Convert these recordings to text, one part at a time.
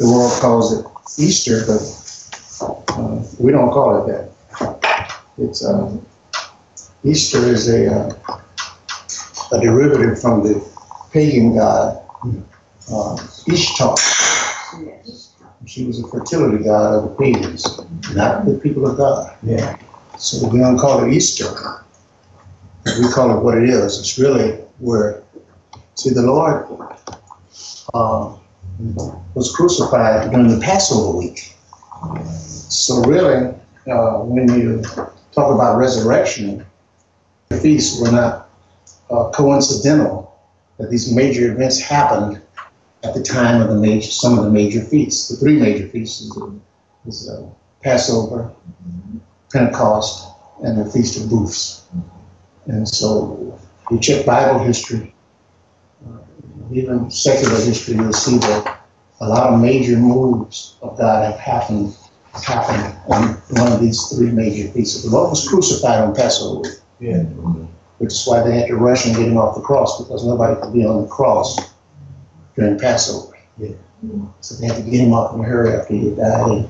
the world calls it Easter, but we don't call it that. It's Easter is a derivative from the pagan god Ishtar. She was a fertility god of the pagans, not the people of God. Yeah. So we don't call it Easter. We call it what it is. It's really where, see, the Lord was crucified during the Passover week. So really, when you talk about resurrection, the feasts were not coincidental, that these major events happened at the time of some of the major feasts. The three major feasts is Passover, Pentecost, and the Feast of Booths. And so you check Bible history, even secular history, you'll see that a lot of major moves of God have happened on one of these three major feasts. The Lord was crucified on Passover, which is why they had to rush and get him off the cross, because nobody could be on the cross during Passover. So they had to get him off in a hurry after he died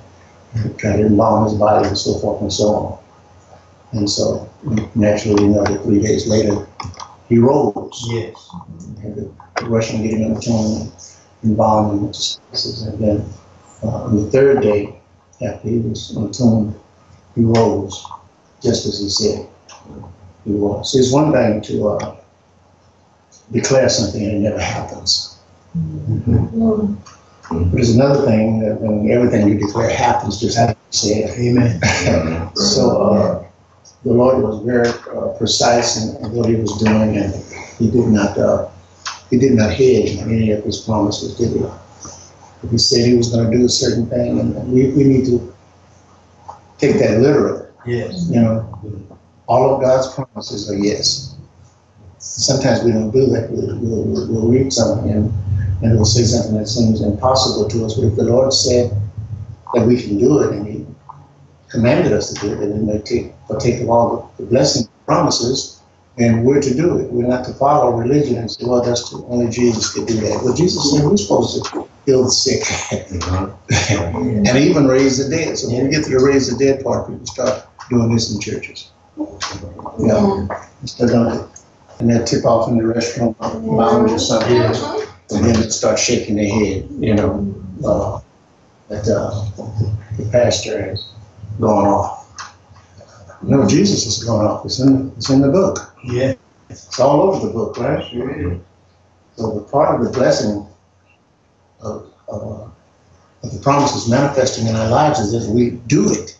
and try to embalm his body and so forth and so on. And so naturally, 3 days later, he rose. Yes. Had to rush and get him in the tomb, embalm him, and then on the third day, after he was in the tomb, he rose, just as he said he was. So it's one thing to declare something and it never happens. But it's another thing that when everything you declare happens, just as you said. Amen. So the Lord was very precise in what he was doing, and he did not hedge on any of his promises, did he? If he said he was going to do a certain thing, and we need to take that literally. Yes. All of God's promises are yes. Sometimes we don't do that. We'll read something and it will say something that seems impossible to us. But if the Lord said that we can do it and he commanded us to do it, then we may partake of all the blessing promises, and we're to do it. We're not to follow religion and say, well, only Jesus could do that. Well, Jesus said we're supposed to heal the sick and even raise the dead. So when we get to the raise the dead part, people start doing this in churches. Instead of and they'll tip off in the restaurant lounge or something, and then they start shaking their head, that the pastor has gone off. No, Jesus is going off. It's in the book. Yeah. It's all over the book, right? Sure. So the part of the blessing of the promises manifesting in our lives is that we do it.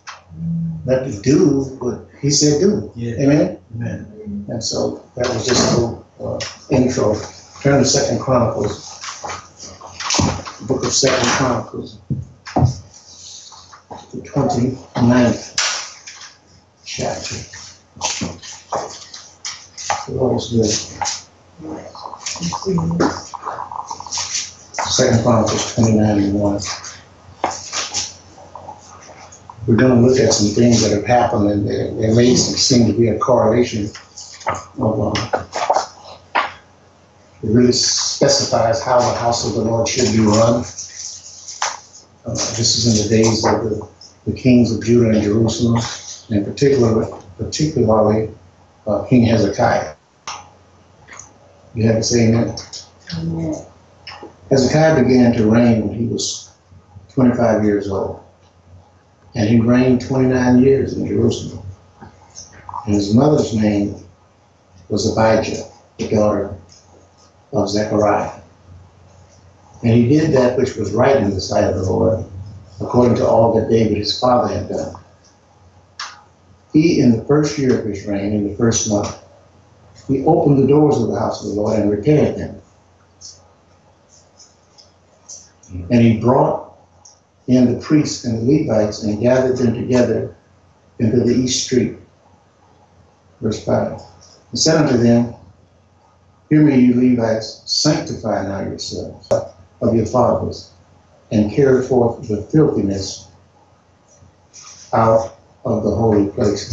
Not to do what he said do. Yeah. Amen? Amen. And so that was just a little intro. Turn to 2 Chronicles, the book of 2 Chronicles, the 29th chapter. The Lord is good. 2 Chronicles 29:1. We're going to look at some things that have happened, and there may seem to be a correlation of it really specifies how the house of the Lord should be run. This is in the days of the kings of Judah and Jerusalem, and particularly King Hezekiah. You have to say amen? Amen. Hezekiah began to reign when he was 25 years old. And he reigned 29 years in Jerusalem. And his mother's name was Abijah, the daughter of Zechariah. And he did that which was right in the sight of the Lord, according to all that David his father had done. He, in the first year of his reign, in the first month, he opened the doors of the house of the Lord and repaired them. And he brought in the priests and the Levites and gathered them together into the east street. Verse 5. He said unto them, hear me, you Levites, sanctify now yourselves of your fathers, and carry forth the filthiness out of the holy place.